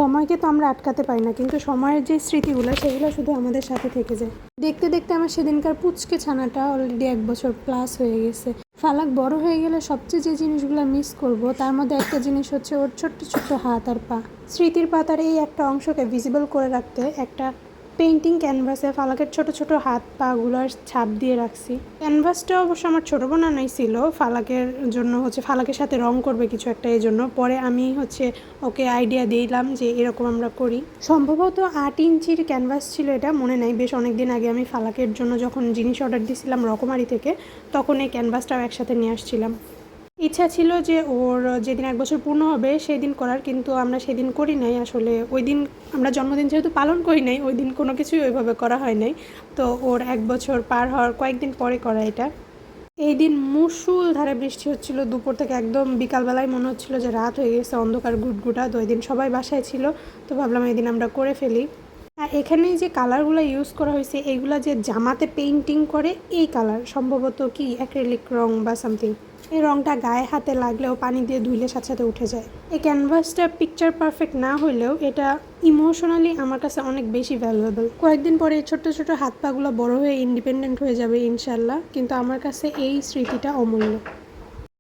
সময়কে তো আমরা আটকাতে পারি না, কিন্তু সময়ের যে স্মৃতিগুলো সেগুলো শুধু আমাদের সাথে থেকে যায়। দেখতে দেখতে আমার সেদিনকার পুচকে ছানাটা অলরেডি 1 বছর প্লাস হয়ে গেছে। ফালাক বড় হয়ে গেলে সবচেয়ে যে জিনিসগুলো মিস করব তার মধ্যে একটা জিনিস হচ্ছে ওর ছোট্ট ছোট্ট হাত আর পা। স্মৃতির পাতার এই একটা অংশকে ভিজিবল করে রাখতে একটা পেইন্টিং ক্যানভাসে ফালাকের ছোট ছোট হাত পাগুলোর ছাপ দিয়ে রাখছি। ক্যানভাসটা অবশ্য আমার ছোটো বোন আনাইছিল ফালাকের জন্য, হচ্ছে ফালাকের সাথে রং করবে কিছু একটা, এই জন্য পরে আমি হচ্ছে ওকে আইডিয়া দিলাম যে এরকম আমরা করি। সম্ভবত 8 ইঞ্চির ক্যানভাস ছিল এটা, মনে নাই, বেশ অনেক দিন আগে আমি ফালাকের জন্য যখন জিনিস অর্ডার দিয়েছিলাম রকমারি থেকে, তখন এই ক্যানভাসটাও একসাথে নিয়ে আসছিলাম। ইচ্ছা ছিল যে ওর যেদিন 1 বছর পূর্ণ হবে সেই দিন করার, কিন্তু আমরা সেদিন করি নাই। আসলে ওই দিন আমরা জন্মদিন যেহেতু পালন করি নাই, ওই দিন কোনো কিছুই ওইভাবে করা হয় নাই। তো ওর 1 বছর পার হওয়ার কয়েকদিন পরে করা এটা। এই দিন মুষলধারে বৃষ্টি হচ্ছিল দুপুর থেকে, একদম বিকালবেলায় মনে হচ্ছিল যে রাত হয়ে গেছে, অন্ধকার গুটগুটা। তো ওই দিন সবাই বাসায় ছিল, তো ভাবলাম এই দিন আমরা করে ফেলি। আর এখানে যে কালারগুলো ইউজ করা হয়েছে এগুলো যে জামাতে পেইন্টিং করে এই কালার, সম্ভবত কি অ্যাক্রিলিক রং বা সামথিং। এই রংটা গায়ে হাতে লাগলেও পানি দিয়ে ধুইলে সাথে সাথে উঠে যায়। এই ক্যানভাসটা পিকচার পারফেক্ট না হলেও এটা ইমোশনালি আমার কাছে অনেক বেশি ভ্যালুয়েবল। কয়েকদিন পরে এই ছোট্ট ছোট হাত পাগুলো বড় হয়ে ইন্ডিপেন্ডেন্ট হয়ে যাবে ইনশাল্লাহ, কিন্তু আমার কাছে এই স্মৃতিটা অমূল্য।